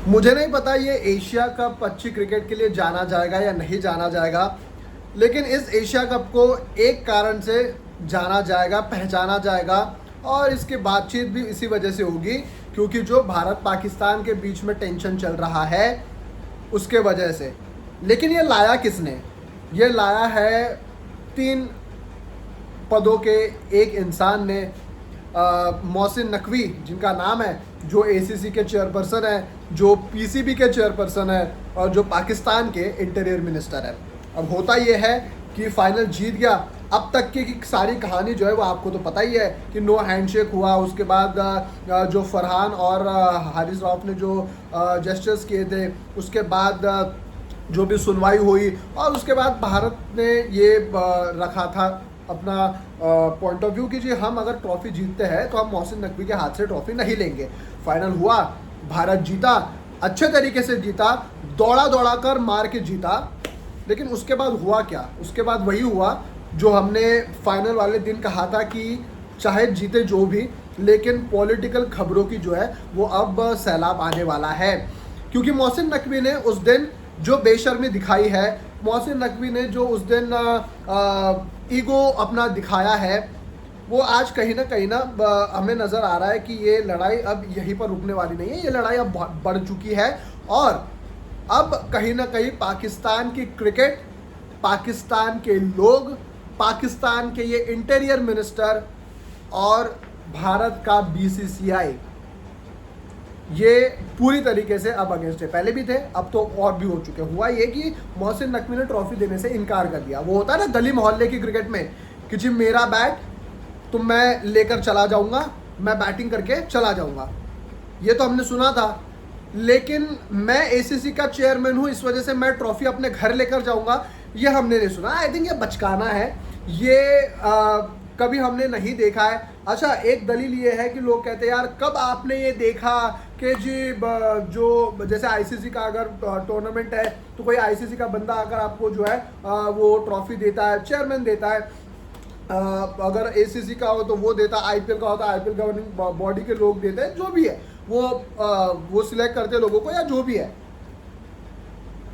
मुझे नहीं पता ये एशिया कप अच्छी क्रिकेट के लिए जाना जाएगा या नहीं जाना जाएगा, लेकिन इस एशिया कप को एक कारण से जाना जाएगा, पहचाना जाएगा, और इसकी बातचीत भी इसी वजह से होगी क्योंकि जो भारत पाकिस्तान के बीच में टेंशन चल रहा है उसके वजह से। लेकिन ये लाया किसने? ये लाया है 3 पदों के एक इंसान ने, मोहसिन नकवी जिनका नाम है, जो एसीसी के चेयरपर्सन है, जो पीसीबी के चेयरपर्सन है और जो पाकिस्तान के इंटीरियर मिनिस्टर है। अब होता ये है कि फाइनल जीत गया। अब तक की सारी कहानी जो है वो आपको तो पता ही है कि नो हैंडशेक हुआ, उसके बाद जो फरहान और हारिस रऊफ ने जो जेस्चर्स किए थे, उसके बाद जो भी सुनवाई हुई, और उसके बाद भारत ने ये रखा था अपना पॉइंट ऑफ व्यू कि जी हम अगर ट्रॉफी जीतते हैं तो हम मोहसिन नकवी के हाथ से ट्रॉफी नहीं लेंगे। फाइनल हुआ, भारत जीता, अच्छे तरीके से जीता, दौड़ा दौड़ा कर मार के जीता। लेकिन उसके बाद हुआ क्या? उसके बाद वही हुआ जो हमने फाइनल वाले दिन कहा था कि चाहे जीते जो भी, लेकिन पॉलिटिकल खबरों की जो है वो अब सैलाब आने वाला है। क्योंकि मोहसिन नकवी ने उस दिन जो बेशर्मी दिखाई है, मोहसिन नकवी ने जो उस दिन ईगो अपना दिखाया है, वो आज कहीं ना हमें नज़र आ रहा है कि ये लड़ाई अब यहीं पर रुकने वाली नहीं है। ये लड़ाई अब बढ़ चुकी है और अब कहीं ना कहीं पाकिस्तान की क्रिकेट, पाकिस्तान के लोग, पाकिस्तान के ये इंटीरियर मिनिस्टर और भारत का बीसीसीआई, ये पूरी तरीके से अब अगेंस्ट है। पहले भी थे, अब तो और भी हो चुके। हुआ ये कि मोहसिन नकवी ने ट्रॉफी देने से इनकार कर दिया। वो होता है ना गली मोहल्ले की क्रिकेट में कि जी मेरा बैट तो मैं लेकर चला जाऊंगा, मैं बैटिंग करके चला जाऊंगा। ये तो हमने सुना था। लेकिन मैं एसीसी का चेयरमैन हूं, इस वजह से मैं ट्रॉफी अपने घर लेकर जाऊंगा, ये हमने नहीं सुना। आई थिंक ये बचकाना है, ये कभी हमने नहीं देखा है। अच्छा, एक दलील ये है कि लोग कहते हैं यार कब आपने ये देखा कि जी जो जैसे आईसीसी का अगर टूर्नामेंट है तो कोई आईसीसी का बंदा अगर आपको जो है वो ट्रॉफी देता है, चेयरमैन देता है, अगर एसीसी का हो तो वो देता, आईपीएल का होता है आईपीएल गवर्निंग बॉडी के लोग देते हैं, जो भी है वो सिलेक्ट करते लोगों को या जो भी है।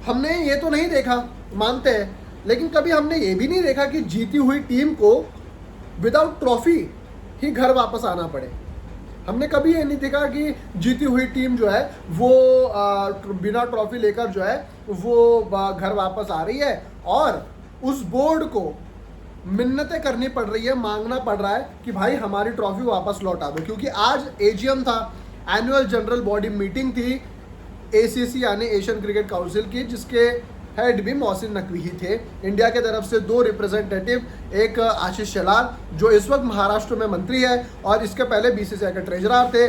हमने ये तो नहीं देखा, मानते हैं, लेकिन कभी हमने ये भी नहीं देखा कि जीती हुई टीम को विदाउट ट्रॉफी ही घर वापस आना पड़े। हमने कभी ये नहीं देखा कि जीती हुई टीम जो है वो बिना ट्रॉफी लेकर जो है वो घर वापस आ रही है और उस बोर्ड को मिन्नतें करनी पड़ रही है, मांगना पड़ रहा है कि भाई हमारी ट्रॉफी वापस लौटा दो। क्योंकि आज एजीएम था, एनुअल जनरल बॉडी मीटिंग थी एसीसी यानी एशियन क्रिकेट काउंसिल की, जिसके हेड भी मोहसिन नकवी ही थे। इंडिया के तरफ से 2 रिप्रेजेंटेटिव, एक आशीष शेलार जो इस वक्त महाराष्ट्र में मंत्री है और इसके पहले बीसीसीआई के ट्रेजरर थे,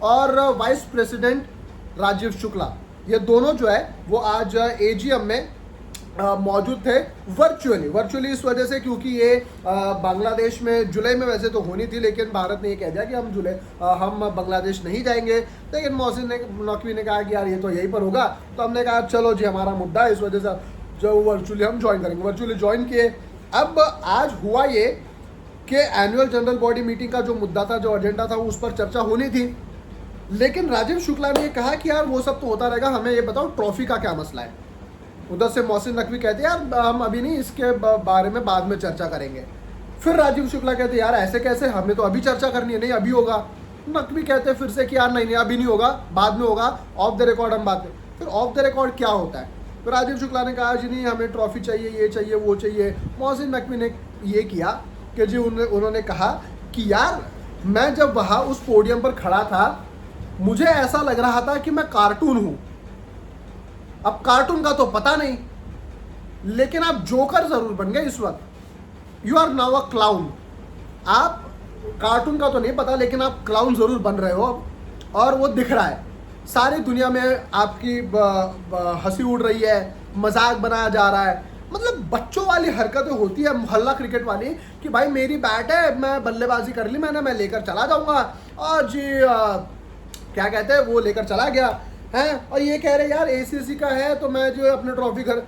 और वाइस प्रेसिडेंट राजीव शुक्ला, ये दोनों जो है वो आज एजीएम में मौजूद थे वर्चुअली इस वजह से क्योंकि ये बांग्लादेश में जुलाई में वैसे तो होनी थी, लेकिन भारत ने ये कह दिया कि हम बांग्लादेश नहीं जाएंगे। लेकिन मोहसिन नकवी ने कहा कि यार ये तो यहीं पर होगा, तो हमने कहा चलो जी हमारा मुद्दा है, इस वजह से जो वर्चुअली हम ज्वाइन करेंगे। वर्चुअली ज्वाइन किए। अब आज हुआ ये कि एनुअल जनरल बॉडी मीटिंग का जो मुद्दा था, जो एजेंडा था, उस पर चर्चा होनी थी, लेकिन राजीव शुक्ला ने कहा कि यार वो सब तो होता रहेगा, हमें ये बताओ ट्रॉफी का क्या मसला है। उधर से मोहसिन नकवी कहते हैं यार हम अभी नहीं, इसके बारे में बाद में चर्चा करेंगे। फिर राजीव शुक्ला कहते यार ऐसे कैसे, हमें तो अभी चर्चा करनी है, नहीं अभी होगा। नकवी कहते हैं फिर से कि यार नहीं अभी नहीं होगा, बाद में होगा, ऑफ द रिकॉर्ड हम बात करें। फिर ऑफ द रिकॉर्ड क्या होता है? तो राजीव शुक्ला ने कहा जी नहीं हमें ट्रॉफी चाहिए, ये चाहिए, वो चाहिए। मोहसिन नकवी ने ये किया कि जी उन्होंने कहा कि यार मैं जब वहाँ उस पोडियम पर खड़ा था मुझे ऐसा लग रहा था कि मैं कार्टून हूँ। अब कार्टून का तो पता नहीं, लेकिन आप जोकर जरूर बन गए इस वक्त। You are now a clown. आप कार्टून का तो नहीं पता, लेकिन आप क्लाउन जरूर बन रहे हो और वो दिख रहा है। सारी दुनिया में आपकी हंसी उड़ रही है, मजाक बनाया जा रहा है। मतलब बच्चों वाली हरकतें होती है मोहल्ला क्रिकेट वाली कि भाई मेरी बैट है, मैं बल्लेबाजी कर ली मैंने, मैं लेकर चला जाऊंगा, और जी क्या कहते हैं वो लेकर चला गया है। और ये कह रहे यार एसीसी का है तो मैं जो है अपने ट्रॉफी घर।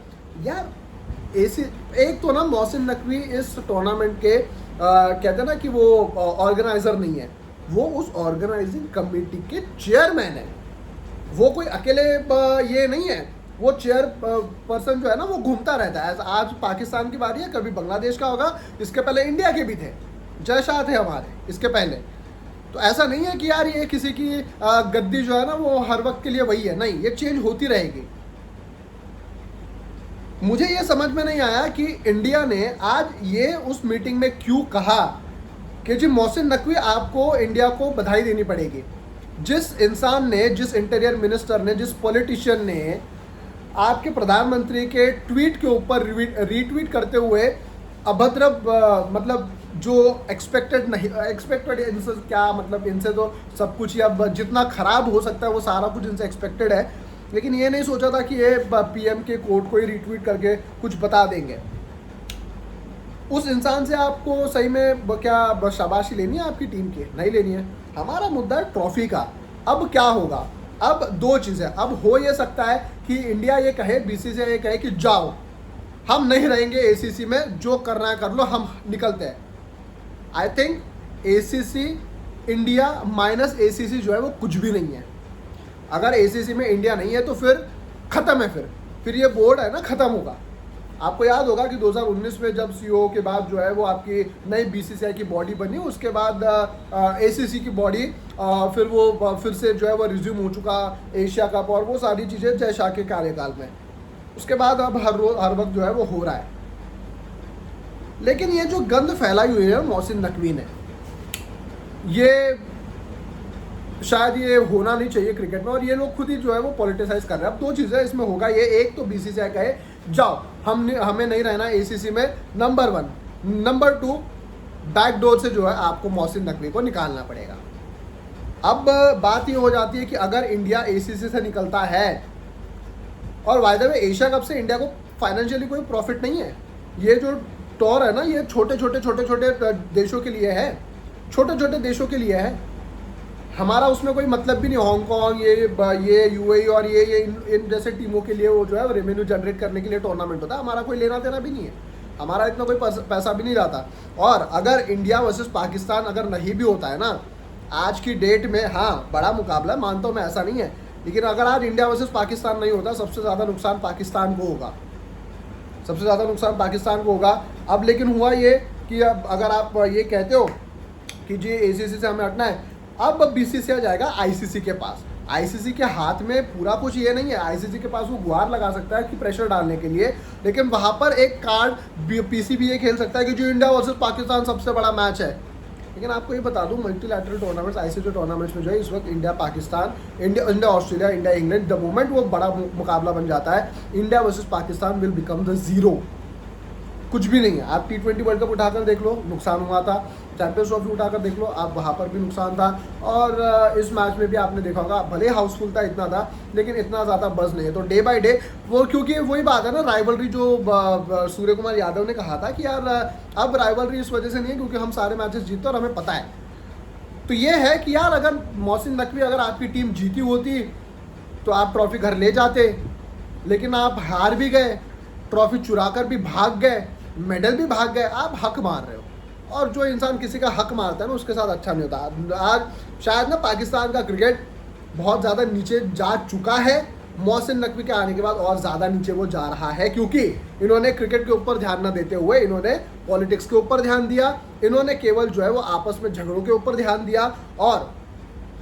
यार एसी एक तो ना मोहसिन नकवी इस टूर्नामेंट के कहते हैं ना कि वो ऑर्गेनाइजर नहीं है, वो उस ऑर्गेनाइजिंग कमेटी के चेयरमैन है। वो कोई अकेले ये नहीं है, वो चेयर पर्सन जो है ना वो घूमता रहता है। आज पाकिस्तान की बारी है, कभी बांग्लादेश का होगा, इसके पहले इंडिया के भी थे, जय शाह थे हमारे इसके पहले। तो ऐसा नहीं है कि यार ये किसी की गद्दी जो है ना वो हर वक्त के लिए वही है, नहीं, ये चेंज होती रहेगी। मुझे ये समझ में नहीं आया कि इंडिया ने आज ये उस मीटिंग में क्यों कहा कि जी मोहसिन नकवी आपको इंडिया को बधाई देनी पड़ेगी। जिस इंसान ने, जिस इंटीरियर मिनिस्टर ने, जिस पॉलिटिशियन ने आपके प्रधानमंत्री के ट्वीट के ऊपर रीट्वीट करते हुए अभद्र मतलब जो एक्सपेक्टेड नहीं, एक्सपेक्टेड इनसे क्या मतलब, इनसे तो सब कुछ ही अब जितना खराब हो सकता है वो सारा कुछ इनसे एक्सपेक्टेड है, लेकिन ये नहीं सोचा था कि ये पीएम के कोर्ट को ही रीट्वीट करके कुछ बता देंगे। उस इंसान से आपको सही में क्या शाबाशी लेनी है आपकी टीम की? नहीं लेनी है। हमारा मुद्दा है ट्रॉफी का। अब क्या होगा? अब दो चीज़ें, अब हो ये सकता है कि इंडिया ये कहे, बीसीसीआई ये कहे कि जाओ हम नहीं रहेंगे एसीसी में, जो करना है कर लो, हम निकलते हैं। I think ACC India minus ACC जो है वो कुछ भी नहीं है। अगर एसीसी में इंडिया नहीं है तो फिर ख़त्म है, फिर ये बोर्ड है ना ख़त्म होगा। आपको याद होगा कि 2019 में जब सीओ के बाद जो है वो आपकी नई बीसीसीआई की बॉडी बनी, उसके बाद एसीसी की बॉडी फिर वो फिर से जो है वो रिज्यूम हो चुका एशिया कप और वो सारी चीज़ें जय शाह के कार्यकाल में। उसके बाद अब हर वक्त जो है वो हो रहा है। लेकिन ये जो गंद फैलाई हुई है मोहसिन नकवी ने, ये शायद ये होना नहीं चाहिए क्रिकेट में, और ये लोग खुद ही जो है वो पॉलिटिसाइज कर रहे हैं। अब दो चीज़ें इसमें होगा, ये एक तो बीसीसीआई कहे जाओ हमें नहीं रहना एसीसी में, नंबर 1। नंबर 2, बैकडोर से जो है आपको मोहसिन नकवी को निकालना पड़ेगा। अब बात ये हो जाती है कि अगर इंडिया एसीसी से निकलता है, और why the way Asia cup से इंडिया को फाइनेंशियली कोई प्रॉफिट नहीं है। ये जो टूर है ना, ये छोटे छोटे देशों के लिए है, छोटे देशों के लिए है। हमारा उसमें कोई मतलब भी नहीं। हांगकांग, ये यूएई और ये इन जैसे टीमों के लिए वो जो है रेवेन्यू जनरेट करने के लिए टूर्नामेंट होता है। हमारा कोई लेना देना भी नहीं है, हमारा इतना कोई पैसा भी नहीं रहता। और अगर इंडिया वर्सेस पाकिस्तान अगर नहीं भी होता है ना आज की डेट में, हाँ बड़ा मुकाबला है, मानता हूँ मैं, ऐसा नहीं है, लेकिन अगर आज इंडिया वर्सेस पाकिस्तान नहीं होता, सबसे ज़्यादा नुकसान पाकिस्तान को होगा, सबसे ज़्यादा नुकसान पाकिस्तान को होगा। अब लेकिन हुआ ये कि अब अगर आप ये कहते हो कि जी एसीसी से हमें हटना है, अब बीसीसीआई जाएगा आईसीसी के पास। आईसीसी के हाथ में पूरा कुछ ये नहीं है, आईसीसी के पास वो गुहार लगा सकता है कि प्रेशर डालने के लिए, लेकिन वहाँ पर एक कार्ड पीसीबी ये खेल सकता है कि जो इंडिया वर्सेस पाकिस्तान सबसे बड़ा मैच है। लेकिन आपको ये बता दूं, मल्टीलैटरल टूर्नामेंट्स, आईसीसी टूर्नामेंट्स में जो है इस वक्त India Pakistan, India Australia, India England, the moment वो बड़ा मुकाबला बन जाता है, India versus Pakistan will become the zero. कुछ भी नहीं है। आप T20 वर्ल्ड कप उठाकर देख लो, नुकसान हुआ था। चैंपियंस ट्रॉफी उठाकर देख लो, आप वहाँ पर भी नुकसान था। और इस मैच में भी आपने देखा होगा, भले हाउसफुल था, इतना था, लेकिन इतना ज़्यादा बज़ नहीं है। तो डे बाय डे वो, क्योंकि वही बात है ना, राइवलरी जो सूर्य कुमार यादव ने कहा था कि यार अब राइवलरी इस वजह से नहीं है क्योंकि हम सारे मैचेस जीतते और हमें पता है। तो ये है कि यार अगर मोहसिन नकवी, अगर आपकी टीम जीती होती तो आप ट्रॉफी घर ले जाते, लेकिन आप हार भी गए, ट्रॉफी चुरा कर भी भाग गए, मेडल भी भाग गए, आप हक मार रहे हो। और जो इंसान किसी का हक मारता है ना उसके साथ अच्छा नहीं होता। आज शायद ना पाकिस्तान का क्रिकेट बहुत ज़्यादा नीचे जा चुका है, मोहसिन नकवी के आने के बाद और ज़्यादा नीचे वो जा रहा है, क्योंकि इन्होंने क्रिकेट के ऊपर ध्यान न देते हुए इन्होंने पॉलिटिक्स के ऊपर ध्यान दिया, इन्होंने केवल जो है वो आपस में झगड़ों के ऊपर ध्यान दिया, और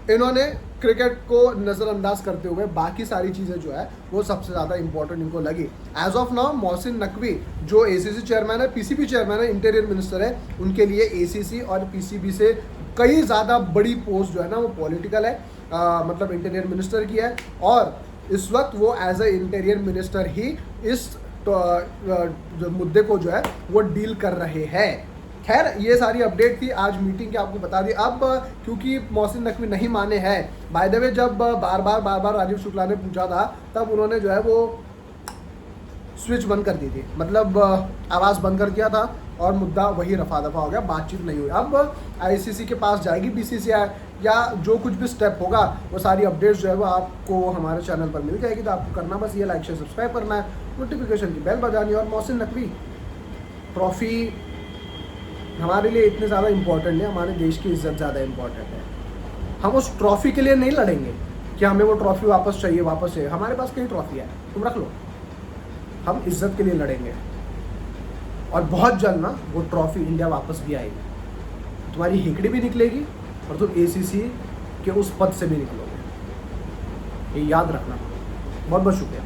इन्होंने क्रिकेट को नज़रअंदाज करते हुए बाकी सारी चीज़ें जो है वो सबसे ज़्यादा इंपॉर्टेंट इनको लगी। As of now Mohsin Naqvi जो एसीसी चेयरमैन है, पीसीबी चेयरमैन है, इंटीरियर मिनिस्टर है, उनके लिए एसीसी और पीसीबी से कई ज़्यादा बड़ी पोस्ट जो है ना वो पॉलिटिकल है, मतलब इंटीरियर मिनिस्टर की है। और इस वक्त वो एज ए इंटीरियर मिनिस्टर ही इस मुद्दे को जो है वो डील कर रहे हैं। खैर ये सारी अपडेट थी आज मीटिंग की, आपको बता दी। अब क्योंकि मोहसिन नकवी नहीं माने हैं, बाय द वे जब बार बार राजीव शुक्ला ने पूछा था तब उन्होंने जो है वो स्विच बंद कर दी थी, मतलब आवाज़ बंद कर दिया था और मुद्दा वही रफा दफा हो गया, बातचीत नहीं हुई। अब आईसीसी के पास जाएगी बीसीसीआई, या जो कुछ भी स्टेप होगा वो सारी अपडेट्स जो है वो आपको हमारे चैनल पर मिल जाएगी। तो आपको करना बस ये लाइक शेयर सब्सक्राइब करना है, नोटिफिकेशन की बेल बजानी। और मोहसिन नकवी ट्रॉफी हमारे लिए इतने ज़्यादा इम्पोर्टेंट है, हमारे देश की इज्जत ज़्यादा इम्पोर्टेंट है। हम उस ट्रॉफी के लिए नहीं लड़ेंगे, कि हमें वो ट्रॉफी वापस चाहिए। हमारे पास कई ट्रॉफी है, तुम रख लो, हम इज्जत के लिए लड़ेंगे और बहुत जल्द ना वो ट्रॉफी इंडिया वापस भी आएगी। तुम्हारी हेकड़ी भी निकलेगी और तुम ACC के उस पद से भी निकलोगे, ये याद रखना। बहुत बहुत शुक्रिया।